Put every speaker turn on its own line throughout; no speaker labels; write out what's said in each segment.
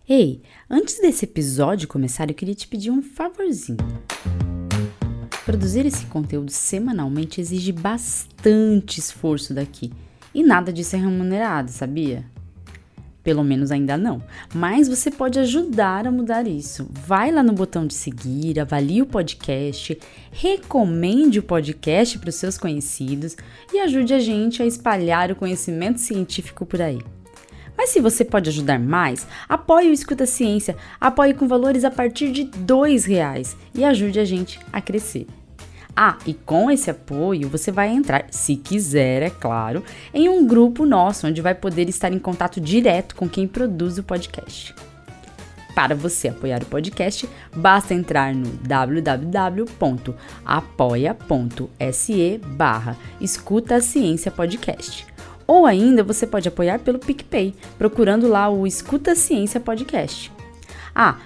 Ei, antes desse episódio começar, eu queria te pedir um favorzinho. Produzir esse conteúdo semanalmente exige bastante esforço daqui. E nada disso é remunerado, sabia? Pelo menos ainda não. Mas você pode ajudar a mudar isso. Vai lá no botão de seguir, avalie o podcast, recomende o podcast para os seus conhecidos e ajude a gente a espalhar o conhecimento científico por aí. Mas se você pode ajudar mais, apoie o Escuta Ciência, apoie com valores a partir de R$2 e ajude a gente a crescer. E com esse apoio você vai entrar, se quiser, é claro, em um grupo nosso, onde vai poder estar em contato direto com quem produz o podcast. Para você apoiar o podcast, basta entrar no www.apoia.se/Escuta Ciência Podcast. Ou ainda você pode apoiar pelo PicPay, procurando lá o Escuta Ciência Podcast.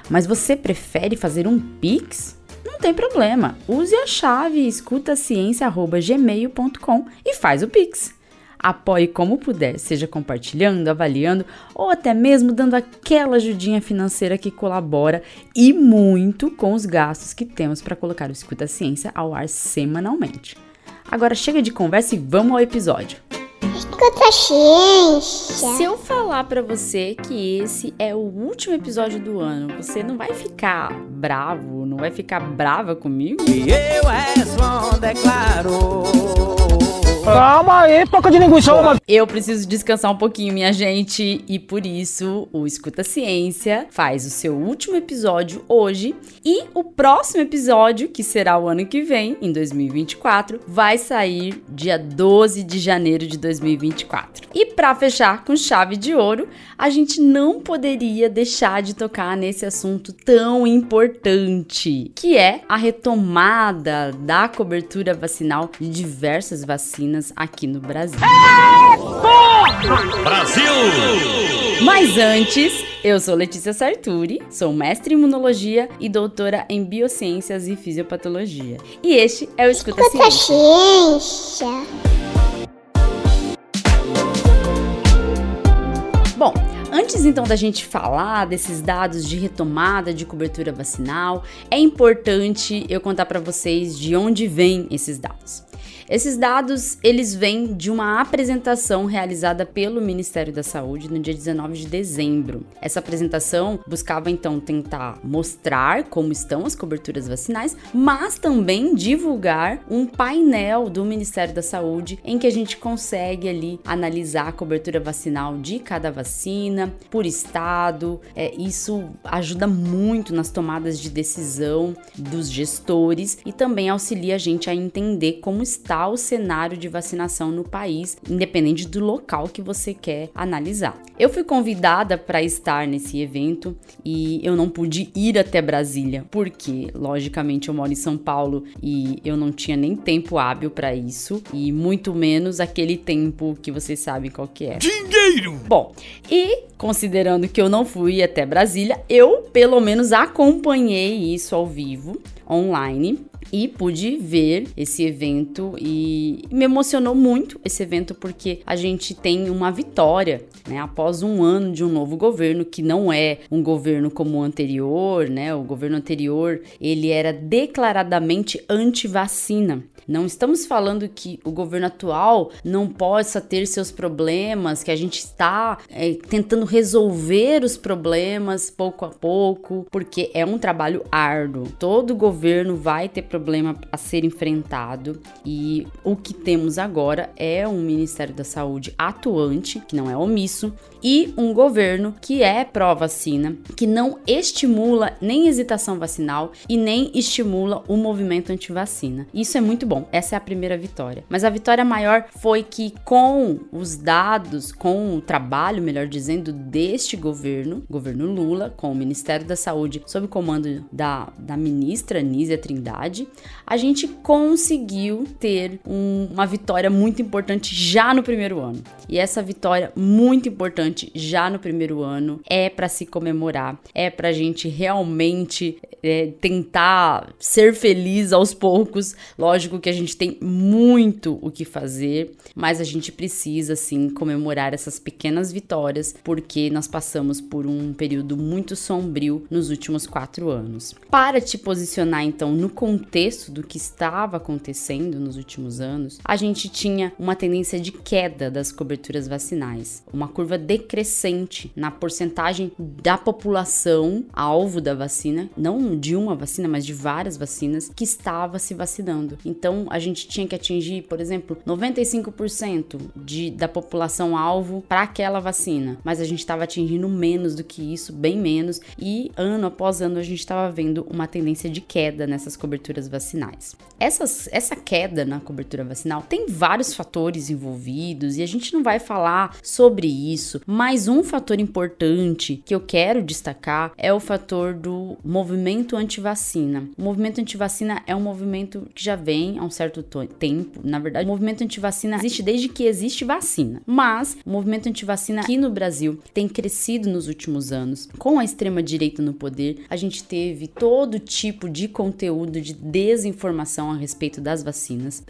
Mas você prefere fazer um Pix? Não tem problema, use a chave escutaciencia@gmail.com e faz o Pix. Apoie como puder, seja compartilhando, avaliando ou até mesmo dando aquela ajudinha financeira que colabora e muito com os gastos que temos para colocar o Escuta Ciência ao ar semanalmente. Agora chega de conversa e vamos ao episódio.
Escuta Ciência.
Se eu falar pra você que esse é o último episódio do ano, você não vai ficar bravo, não vai ficar brava comigo?
E eu respondo, é claro.
Calma aí, toca de linguiça.
Eu preciso descansar um pouquinho, minha gente, e por isso o Escuta Ciência faz o seu último episódio hoje e o próximo episódio, que será o ano que vem, em 2024, vai sair dia 12 de janeiro de 2024. E para fechar com chave de ouro, a gente não poderia deixar de tocar nesse assunto tão importante, que é a retomada da cobertura vacinal de diversas vacinas aqui no Brasil.
Brasil!
Mas antes, eu sou Letícia Sarturi, sou mestre em imunologia e doutora em biociências e fisiopatologia. E este é o Escuta Ciência. Bom, antes então da gente falar desses dados de retomada de cobertura vacinal, é importante eu contar para vocês de onde vêm esses dados. Esses dados, eles vêm de uma apresentação realizada pelo Ministério da Saúde no dia 19 de dezembro. Essa apresentação buscava, então, tentar mostrar como estão as coberturas vacinais, mas também divulgar um painel do Ministério da Saúde em que a gente consegue ali analisar a cobertura vacinal de cada vacina, por estado. Isso ajuda muito nas tomadas de decisão dos gestores e também auxilia a gente a entender como está o cenário de vacinação no país, independente do local que você quer analisar. Eu fui convidada para estar nesse evento e eu não pude ir até Brasília, porque, logicamente, eu moro em São Paulo e eu não tinha nem tempo hábil para isso, e muito menos aquele tempo que vocês sabem qual que é.
Dinheiro!
Bom, e considerando que eu não fui até Brasília, eu pelo menos acompanhei isso ao vivo, online, e pude ver esse evento e me emocionou muito esse evento porque a gente tem uma vitória, né? Após um ano de um novo governo, que não é um governo como o anterior, né? O governo anterior, ele era declaradamente anti-vacina. Não estamos falando que o governo atual não possa ter seus problemas, que a gente está tentando resolver os problemas pouco a pouco, porque é um trabalho árduo. Todo governo vai ter problema a ser enfrentado e o que temos agora é um Ministério da Saúde atuante, que não é omisso, e um governo que é pró-vacina, que não estimula nem hesitação vacinal e nem estimula o movimento anti-vacina. Isso é muito bom, essa é a primeira vitória. Mas a vitória maior foi que com os dados, com o trabalho, melhor dizendo, deste governo Lula, com o Ministério da Saúde, sob o comando da ministra Nízia Trindade, a gente conseguiu ter uma vitória muito importante já no primeiro ano. E essa vitória muito importante importante já no primeiro ano, é para se comemorar, é pra gente realmente tentar ser feliz aos poucos. Lógico que a gente tem muito o que fazer, mas a gente precisa sim comemorar essas pequenas vitórias, porque nós passamos por um período muito sombrio nos últimos 4 anos. Para te posicionar então no contexto do que estava acontecendo nos últimos anos, a gente tinha uma tendência de queda das coberturas vacinais, uma curva decrescente na porcentagem da população alvo da vacina, não de uma vacina, mas de várias vacinas, que estava se vacinando. Então, a gente tinha que atingir, por exemplo, 95% da população alvo para aquela vacina, mas a gente estava atingindo menos do que isso, bem menos, e ano após ano a gente estava vendo uma tendência de queda nessas coberturas vacinais. Essa queda na cobertura vacinal tem vários fatores envolvidos e a gente não vai falar sobre isso, mas um fator importante que eu quero destacar é o fator do movimento antivacina. O movimento antivacina é um movimento que já vem há um certo tempo. Na verdade, o movimento antivacina existe desde que existe vacina, mas o movimento antivacina aqui no Brasil tem crescido nos últimos anos. Com a extrema-direita no poder, a gente teve todo tipo de conteúdo de desinformação a respeito das vacinas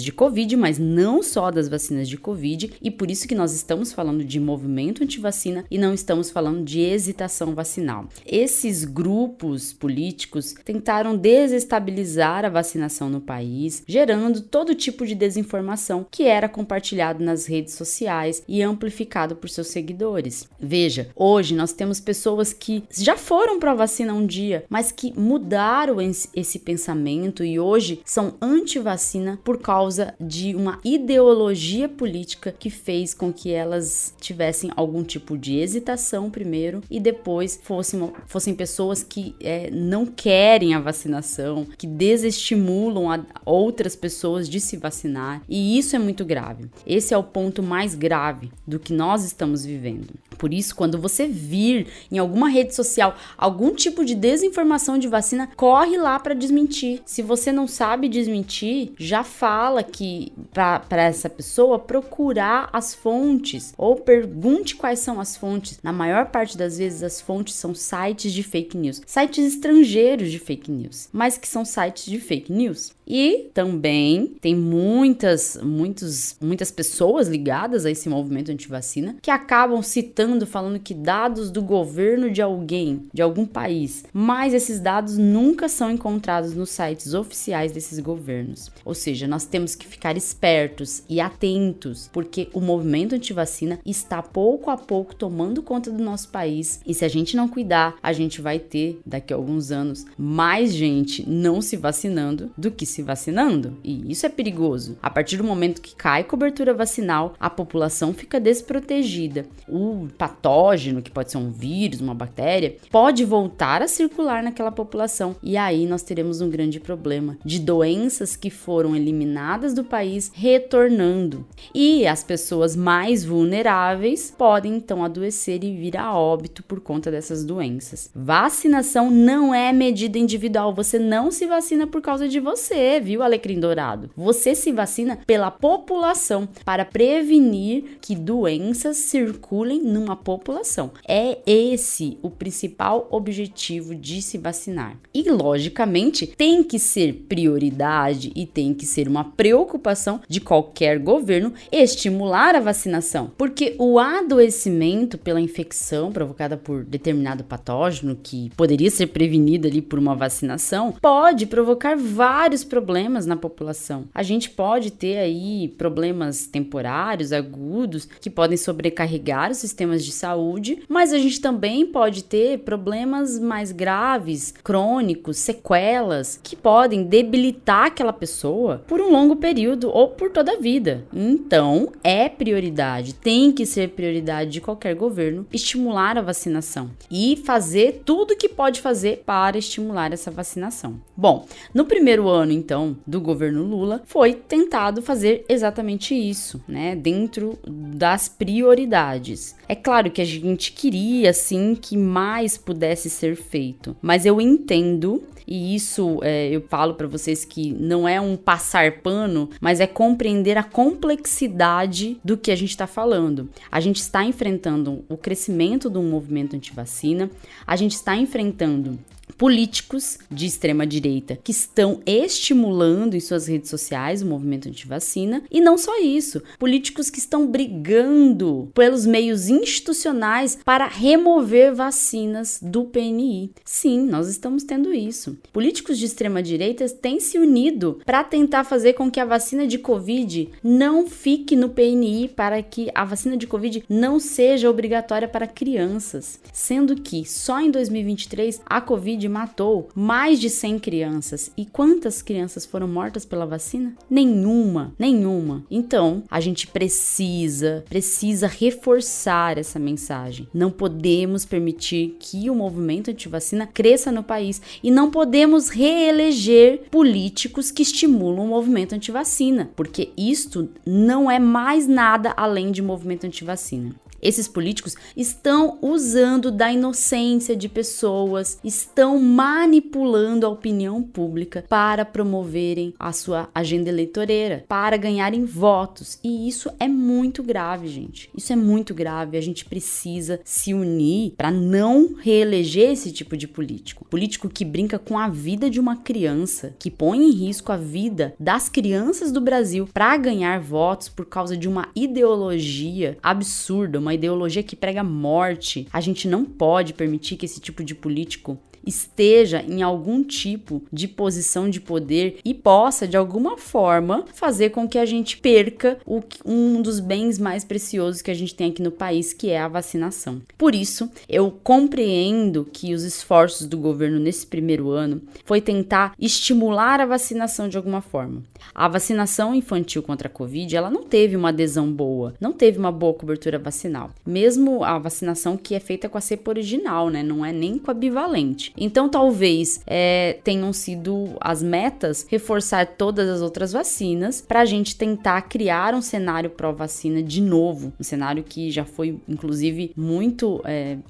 de Covid, mas não só das vacinas de Covid, e por isso que nós estamos falando de movimento antivacina e não estamos falando de hesitação vacinal. Esses grupos políticos tentaram desestabilizar a vacinação no país, gerando todo tipo de desinformação que era compartilhado nas redes sociais e amplificado por seus seguidores. Veja, hoje nós temos pessoas que já foram para a vacina um dia, mas que mudaram esse pensamento e hoje são anti-vacina por causa de uma ideologia política que fez com que elas tivessem algum tipo de hesitação primeiro e depois fossem pessoas que não querem a vacinação, que desestimulam a outras pessoas de se vacinar, e isso é muito grave. Esse é o ponto mais grave do que nós estamos vivendo. Por isso, quando você vir em alguma rede social algum tipo de desinformação de vacina, corre lá para desmentir. Se você não sabe desmentir, já fala que para essa pessoa procurar as fontes ou pergunte quais são as fontes. Na maior parte das vezes as fontes são sites de fake news, sites estrangeiros de fake news, mas que são sites de fake news. E também tem muitas pessoas ligadas a esse movimento antivacina que acabam citando, falando que dados do governo de alguém, de algum país, mas esses dados nunca são encontrados nos sites oficiais desses governos. Ou seja, nós temos que ficar espertos e atentos, porque o movimento antivacina está pouco a pouco tomando conta do nosso país, e se a gente não cuidar, a gente vai ter, daqui a alguns anos, mais gente não se vacinando do que se vacinando, e isso é perigoso. A partir do momento que cai cobertura vacinal, a população fica desprotegida. O patógeno, que pode ser um vírus, uma bactéria, pode voltar a circular naquela população, e aí nós teremos um grande problema de doenças que foram eliminadas do país retornando, e as pessoas mais vulneráveis podem então adoecer e vir a óbito por conta dessas doenças. Vacinação não é medida individual, você não se vacina por causa de você, viu, alecrim dourado? Você se vacina pela população, para prevenir que doenças circulem numa população. É esse o principal objetivo de se vacinar. E, logicamente, tem que ser prioridade e tem que ser uma preocupação de qualquer governo estimular a vacinação, porque o adoecimento pela infecção provocada por determinado patógeno, que poderia ser prevenido ali por uma vacinação, pode provocar vários problemas na população. A gente pode ter aí problemas temporários, agudos, que podem sobrecarregar os sistemas de saúde, mas a gente também pode ter problemas mais graves, crônicos, sequelas, que podem debilitar aquela pessoa por um longo período ou por toda a vida. Então, é prioridade, tem que ser prioridade de qualquer governo estimular a vacinação e fazer tudo o que pode fazer para estimular essa vacinação. Bom, no primeiro ano, então, do governo Lula, foi tentado fazer exatamente isso, né? Dentro das prioridades. É claro que a gente queria, sim, que mais pudesse ser feito, mas eu entendo, e isso eu falo para vocês que não é um passar pano, mas é compreender a complexidade do que a gente está falando. A gente está enfrentando o crescimento do movimento antivacina, a gente está enfrentando políticos de extrema-direita que estão estimulando em suas redes sociais o movimento antivacina, e não só isso, políticos que estão brigando pelos meios institucionais para remover vacinas do PNI. Sim, nós estamos tendo isso. Políticos de extrema-direita têm se unido para tentar fazer com que a vacina de Covid não fique no PNI, para que a vacina de Covid não seja obrigatória para crianças, sendo que só em 2023 a Covid matou mais de 100 crianças. E quantas crianças foram mortas pela vacina? Nenhuma. Então, a gente precisa reforçar essa mensagem. Não podemos permitir que o movimento antivacina cresça no país e não podemos reeleger políticos que estimulam o movimento antivacina, porque isto não é mais nada além de movimento antivacina. Esses políticos estão usando da inocência de pessoas, estão manipulando a opinião pública para promoverem a sua agenda eleitoreira, para ganharem votos. E isso é muito grave, gente. Isso é muito grave. A gente precisa se unir para não reeleger esse tipo de político. Político que brinca com a vida de uma criança, que põe em risco a vida das crianças do Brasil para ganhar votos por causa de uma ideologia absurda, uma ideologia que prega morte. A gente não pode permitir que esse tipo de político esteja em algum tipo de posição de poder e possa, de alguma forma, fazer com que a gente perca um dos bens mais preciosos que a gente tem aqui no país, que é a vacinação. Por isso, eu compreendo que os esforços do governo nesse primeiro ano foi tentar estimular a vacinação de alguma forma. A vacinação infantil contra a Covid, ela não teve uma adesão boa, não teve uma boa cobertura vacinal. Mesmo a vacinação que é feita com a cepa original, né? Não é nem com a bivalente. Então, talvez tenham sido as metas reforçar todas as outras vacinas para a gente tentar criar um cenário pró-vacina de novo. Um cenário que já foi, inclusive, muito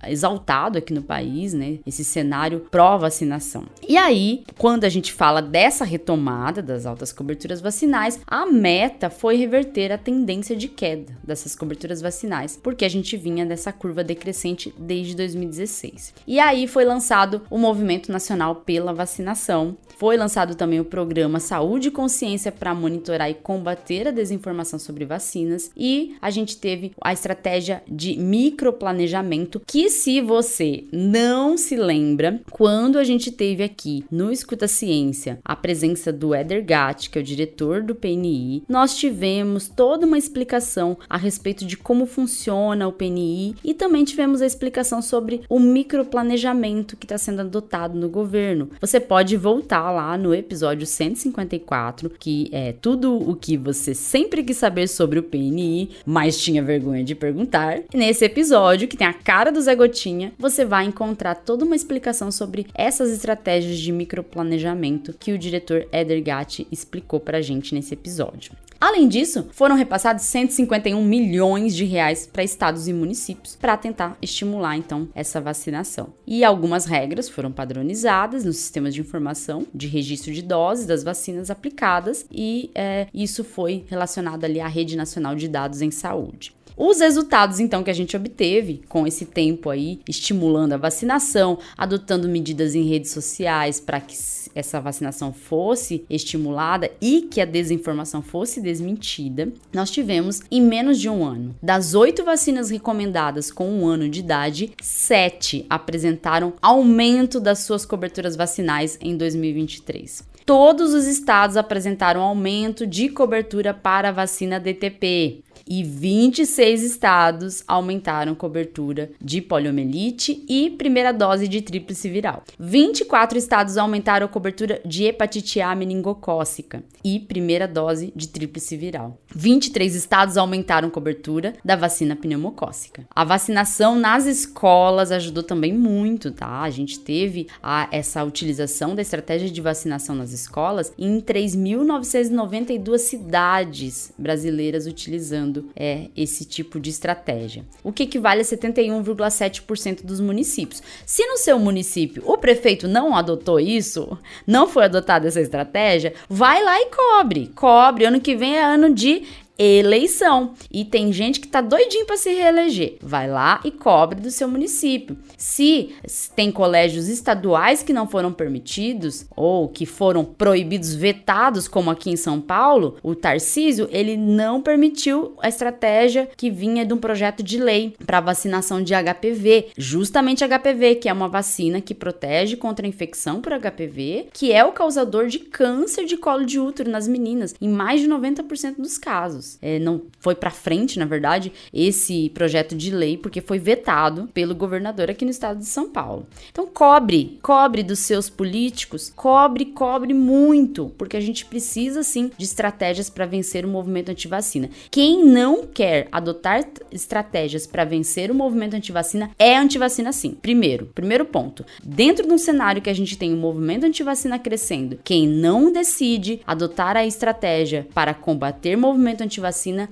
exaltado aqui no país, né? Esse cenário pró-vacinação. E aí, quando a gente fala dessa retomada das altas coberturas vacinais, a meta foi reverter a tendência de queda dessas coberturas vacinais, porque a gente vinha dessa curva decrescente desde 2016. E aí foi lançado o Movimento Nacional pela Vacinação. Foi lançado também o programa Saúde e Consciência para monitorar e combater a desinformação sobre vacinas, e a gente teve a estratégia de microplanejamento, que, se você não se lembra, quando a gente teve aqui no Escuta Ciência a presença do Éder Gatti, que é o diretor do PNI, nós tivemos toda uma explicação a respeito de como funciona o PNI, e também tivemos a explicação sobre o microplanejamento que está sendo adotado no governo. Você pode voltar lá no episódio 154, que é tudo o que você sempre quis saber sobre o PNI, mas tinha vergonha de perguntar. E nesse episódio, que tem a cara do Zé Gotinha, você vai encontrar toda uma explicação sobre essas estratégias de microplanejamento que o diretor Éder Gatti explicou pra gente nesse episódio. Além disso, foram repassados 151 milhões de reais para estados e municípios para tentar estimular, então, essa vacinação. E algumas regras foram padronizadas nos sistemas de informação de registro de doses das vacinas aplicadas, e isso foi relacionado ali à Rede Nacional de Dados em Saúde. Os resultados, então, que a gente obteve com esse tempo aí, estimulando a vacinação, adotando medidas em redes sociais para que essa vacinação fosse estimulada e que a desinformação fosse desmentida, nós tivemos, em menos de um ano, das 8 vacinas recomendadas com 1 ano de idade, 7 apresentaram aumento das suas coberturas vacinais em 2023. Todos os estados apresentaram aumento de cobertura para a vacina DTP. e 26 estados aumentaram cobertura de poliomielite e primeira dose de tríplice viral. 24 estados aumentaram a cobertura de hepatite A meningocócica e primeira dose de tríplice viral. 23 estados aumentaram cobertura da vacina pneumocócica. A vacinação nas escolas ajudou também muito, tá? A gente teve essa utilização da estratégia de vacinação nas escolas em 3.992 cidades brasileiras utilizando esse tipo de estratégia. O que equivale a 71,7% dos municípios. Se no seu município o prefeito não adotou isso, não foi adotada essa estratégia, vai lá e cobre. Ano que vem é ano de eleição. E tem gente que tá doidinho para se reeleger. Vai lá e cobre do seu município. Se tem colégios estaduais que não foram permitidos ou que foram proibidos, vetados, como aqui em São Paulo, o Tarcísio, ele não permitiu a estratégia que vinha de um projeto de lei para vacinação de HPV. Justamente HPV, que é uma vacina que protege contra a infecção por HPV, que é o causador de câncer de colo de útero nas meninas, em mais de 90% dos casos. Não foi para frente, na verdade, esse projeto de lei, porque foi vetado pelo governador aqui no estado de São Paulo. Então, cobre dos seus políticos, cobre muito, porque a gente precisa, sim, de estratégias para vencer o movimento antivacina. Quem não quer adotar estratégias para vencer o movimento antivacina é antivacina, sim. Primeiro ponto, dentro de um cenário que a gente tem um movimento antivacina crescendo, quem não decide adotar a estratégia para combater o movimento antivacina,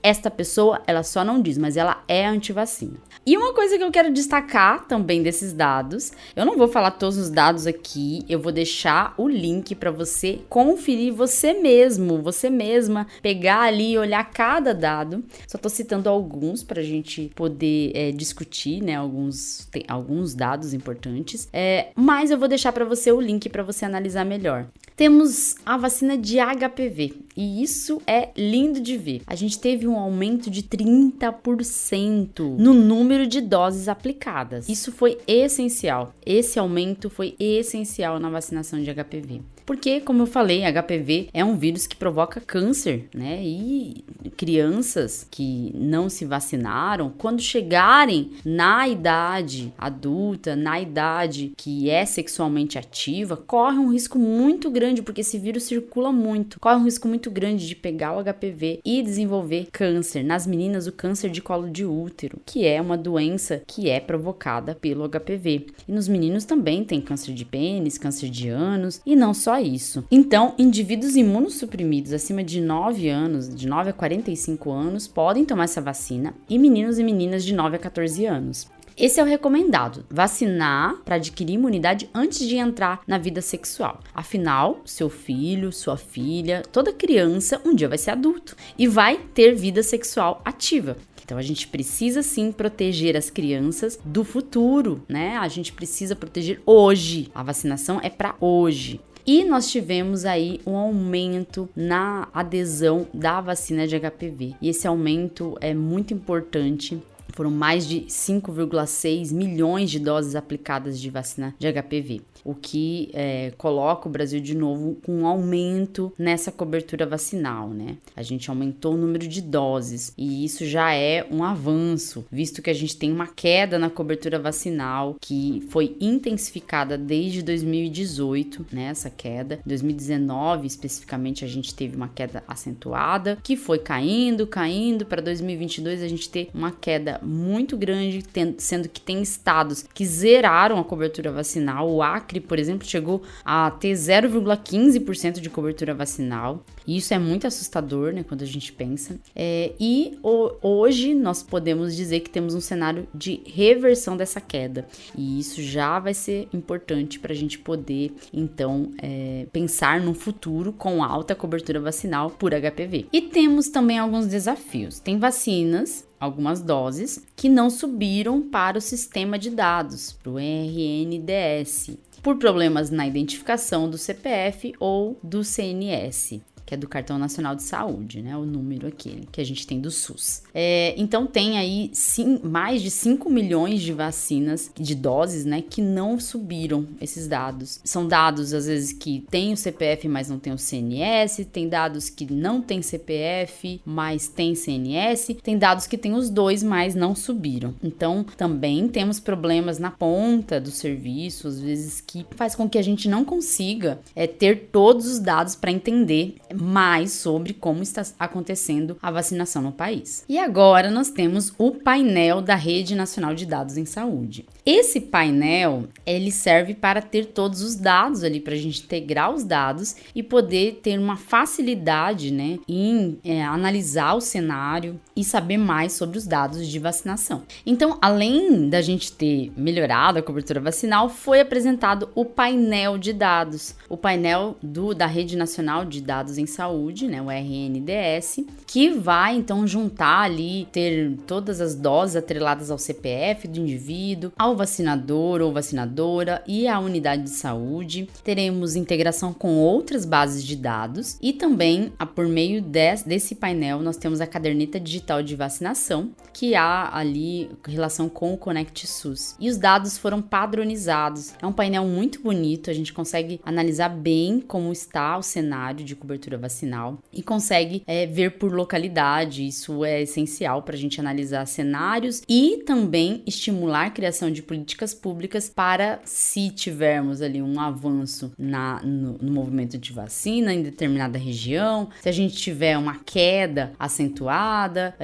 esta pessoa, ela só não diz, mas ela é antivacina. E uma coisa que eu quero destacar também desses dados, eu não vou falar todos os dados aqui, eu vou deixar o link para você conferir você mesma, pegar ali e olhar cada dado. Só tô citando alguns pra gente poder discutir, né, alguns dados importantes, mas eu vou deixar para você o link para você analisar melhor. Temos a vacina de HPV, e isso é lindo de ver. A gente teve um aumento de 30% no número de doses aplicadas. Isso foi essencial. Esse aumento foi essencial na vacinação de HPV. Porque, como eu falei, HPV é um vírus que provoca câncer, né? E crianças que não se vacinaram, quando chegarem na idade adulta, na idade que é sexualmente ativa, corre um risco muito grande, porque esse vírus circula muito. Corre um risco muito grande de pegar o HPV e desenvolver câncer. Nas meninas, o câncer de colo de útero, que é uma doença que é provocada pelo HPV. E nos meninos também tem câncer de pênis, câncer de ânus, e não só isso. Então, indivíduos imunossuprimidos acima de 9 anos, de 9 a 45 anos, podem tomar essa vacina, e meninos e meninas de 9 a 14 anos. Esse é o recomendado, vacinar para adquirir imunidade antes de entrar na vida sexual. Afinal, seu filho, sua filha, toda criança um dia vai ser adulto e vai ter vida sexual ativa. Então, a gente precisa, sim, proteger as crianças do futuro, né? A gente precisa proteger hoje. A vacinação é para hoje. E nós tivemos aí um aumento na adesão da vacina de HPV. E esse aumento é muito importante. Foram mais de 5,6 milhões de doses aplicadas de vacina de HPV, o que coloca o Brasil de novo com um aumento nessa cobertura vacinal, né? A gente aumentou o número de doses e isso já é um avanço, visto que a gente tem uma queda na cobertura vacinal que foi intensificada desde 2018, né? Essa queda. Em 2019, especificamente, a gente teve uma queda acentuada, que foi caindo, para 2022 a gente ter uma queda muito grande, sendo que tem estados que zeraram a cobertura vacinal. O Acre, por exemplo, chegou a ter 0,15% de cobertura vacinal. E isso é muito assustador, né, quando a gente pensa. Hoje nós podemos dizer que temos um cenário de reversão dessa queda. E isso já vai ser importante para a gente poder, então, pensar num futuro com alta cobertura vacinal por HPV. E temos também alguns desafios. Tem vacinas, algumas doses, que não subiram para o sistema de dados, para o RNDS, por problemas na identificação do CPF ou do CNS. que é do Cartão Nacional de Saúde, né? O número aquele que a gente tem do SUS. Então tem aí mais de 5 milhões de vacinas, de doses, né, que não subiram esses dados. São dados, às vezes, que tem o CPF, mas não tem o CNS, tem dados que não tem CPF, mas tem CNS, tem dados que tem os dois, mas não subiram. Então, também temos problemas na ponta do serviço, às vezes, que faz com que a gente não consiga ter todos os dados para entender mais sobre como está acontecendo a vacinação no país. E agora nós temos o painel da Rede Nacional de Dados em Saúde. Esse painel, ele serve para ter todos os dados ali, para a gente integrar os dados e poder ter uma facilidade, né, em analisar o cenário e saber mais sobre os dados de vacinação. Então, além da gente ter melhorado a cobertura vacinal, foi apresentado o painel de dados, o painel da Rede Nacional de Dados em Saúde, né, o RNDS, que vai então juntar ali, ter todas as doses atreladas ao CPF do indivíduo, ao vacinador ou vacinadora e à unidade de saúde. Teremos integração com outras bases de dados e também, por meio desse painel, nós temos a caderneta digital de vacinação, que há ali relação com o Conect SUS. E os dados foram padronizados. É um painel muito bonito, a gente consegue analisar bem como está o cenário de cobertura vacinal e consegue ver por localidade. Isso é essencial para a gente analisar cenários e também estimular a criação de políticas públicas para, se tivermos ali um avanço no movimento de vacina em determinada região, se a gente tiver uma queda acentuada,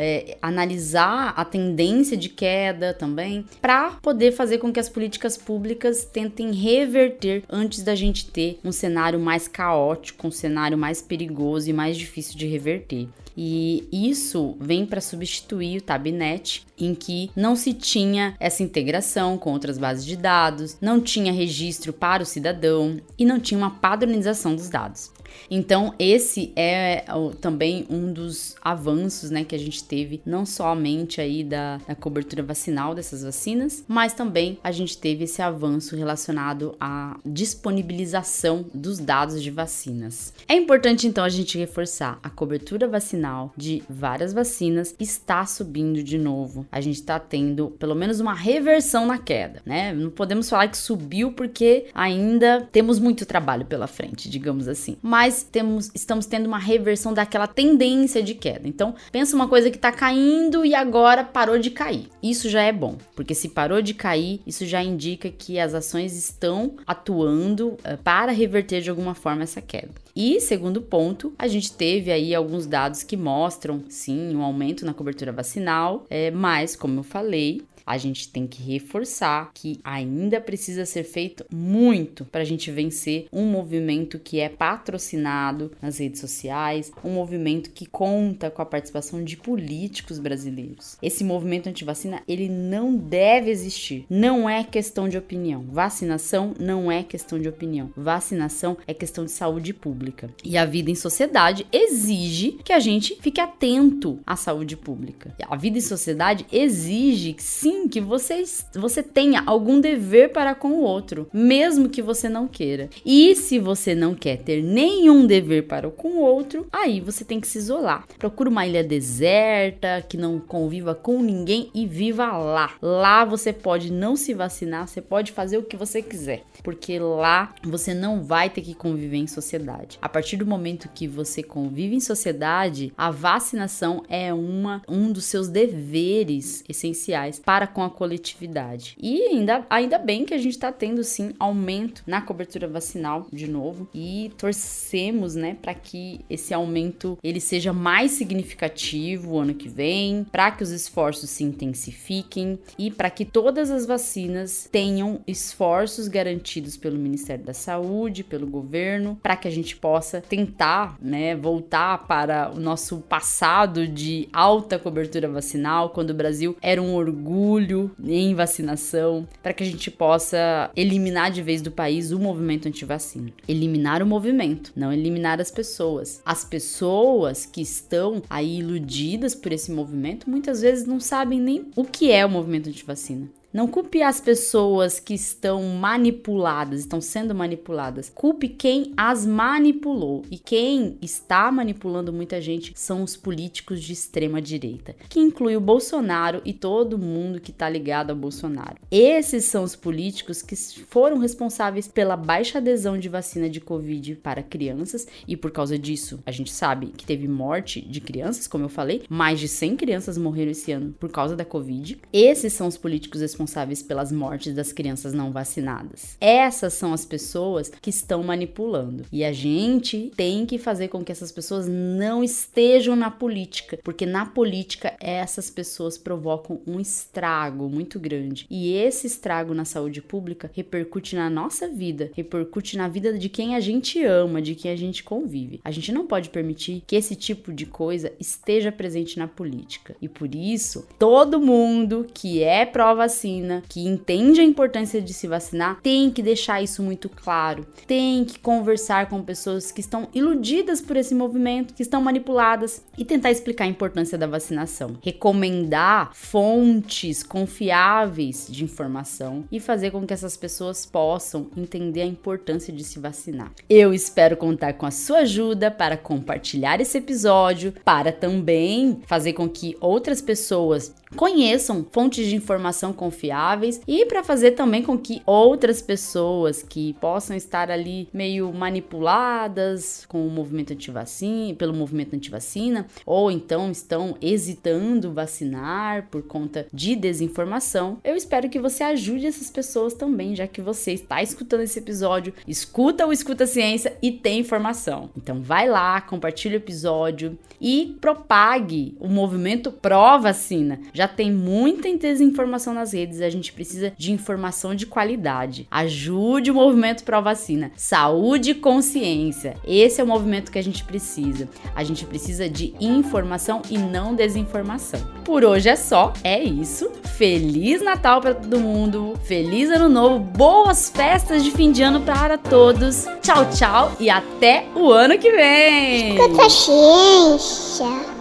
analisar a tendência de queda também, para poder fazer com que as políticas públicas tentem reverter antes da gente ter um cenário mais caótico, um cenário mais perigoso e mais difícil de reverter. E isso vem para substituir o Tabnet, em que não se tinha essa integração com outras bases de dados, não tinha registro para o cidadão e não tinha uma padronização dos dados. Então, esse é também um dos avanços, né, que a gente teve, não somente aí da cobertura vacinal dessas vacinas, mas também a gente teve esse avanço relacionado à disponibilização dos dados de vacinas. É importante, então, a gente reforçar: a cobertura vacinal de várias vacinas está subindo de novo. A gente está tendo, pelo menos, uma reversão na queda, né? Não podemos falar que subiu porque ainda temos muito trabalho pela frente, digamos assim. Mas estamos tendo uma reversão daquela tendência de queda. Então, pensa uma coisa que está caindo e agora parou de cair. Isso já é bom, porque se parou de cair, isso já indica que as ações estão atuando para reverter de alguma forma essa queda. E, segundo ponto, a gente teve aí alguns dados que mostram, sim, um aumento na cobertura vacinal, mas, como eu falei, a gente tem que reforçar que ainda precisa ser feito muito para a gente vencer um movimento que é patrocinado nas redes sociais, um movimento que conta com a participação de políticos brasileiros. Esse movimento antivacina, ele não deve existir. Não é questão de opinião. Vacinação não é questão de opinião. Vacinação é questão de saúde pública. E a vida em sociedade exige que a gente fique atento à saúde pública. A vida em sociedade exige que sim, que você tenha algum dever para com o outro, mesmo que você não queira. E se você não quer ter nenhum dever para com o outro, aí você tem que se isolar. Procura uma ilha deserta, que não conviva com ninguém e viva lá. Lá você pode não se vacinar, você pode fazer o que você quiser, porque lá você não vai ter que conviver em sociedade. A partir do momento que você convive em sociedade, a vacinação é um dos seus deveres essenciais para com a coletividade. E ainda bem que a gente está tendo, sim, aumento na cobertura vacinal de novo, e torcemos, né, para que esse aumento ele seja mais significativo o ano que vem, para que os esforços se intensifiquem e para que todas as vacinas tenham esforços garantidos pelo Ministério da Saúde, pelo governo, para que a gente possa tentar, né, voltar para o nosso passado de alta cobertura vacinal, quando o Brasil era um orgulho em vacinação, para que a gente possa eliminar de vez do país o movimento antivacina. Eliminar o movimento, não eliminar as pessoas. As pessoas que estão aí iludidas por esse movimento, muitas vezes não sabem nem o que é o movimento antivacina. Não culpe as pessoas que estão manipuladas, estão sendo manipuladas. Culpe quem as manipulou. E quem está manipulando muita gente são os políticos de extrema direita, que inclui o Bolsonaro e todo mundo que está ligado ao Bolsonaro. Esses são os políticos que foram responsáveis pela baixa adesão de vacina de Covid para crianças, e por causa disso a gente sabe que teve morte de crianças, como eu falei, mais de 100 crianças morreram esse ano por causa da Covid. Esses são os políticos responsáveis pelas mortes das crianças não vacinadas. Essas são as pessoas que estão manipulando, e a gente tem que fazer com que essas pessoas não estejam na política, porque na política essas pessoas provocam um estrago muito grande, e esse estrago na saúde pública repercute na nossa vida, repercute na vida de quem a gente ama, de quem a gente convive. A gente não pode permitir que esse tipo de coisa esteja presente na política, e por isso todo mundo que é pró-vacina, que entende a importância de se vacinar, tem que deixar isso muito claro, tem que conversar com pessoas que estão iludidas por esse movimento, que estão manipuladas, e tentar explicar a importância da vacinação, recomendar fontes confiáveis de informação e fazer com que essas pessoas possam entender a importância de se vacinar. Eu espero contar com a sua ajuda para compartilhar esse episódio, para também fazer com que outras pessoas conheçam fontes de informação confiáveis, e para fazer também com que outras pessoas que possam estar ali meio manipuladas com o movimento antivacina, pelo movimento antivacina, ou então estão hesitando vacinar por conta de desinformação, eu espero que você ajude essas pessoas também, já que você está escutando esse episódio, escuta o Escuta Ciência e tem informação. Então vai lá, compartilha o episódio e propague o movimento pró-vacina. Já tem muita desinformação nas redes, a gente precisa de informação de qualidade. Ajude o movimento pró-vacina. Saúde e consciência. Esse é o movimento que a gente precisa. A gente precisa de informação e não desinformação. Por hoje é só, é isso. Feliz Natal para todo mundo, feliz Ano Novo, boas festas de fim de ano para todos. Tchau, tchau e até o ano que vem!
Escuta ciência.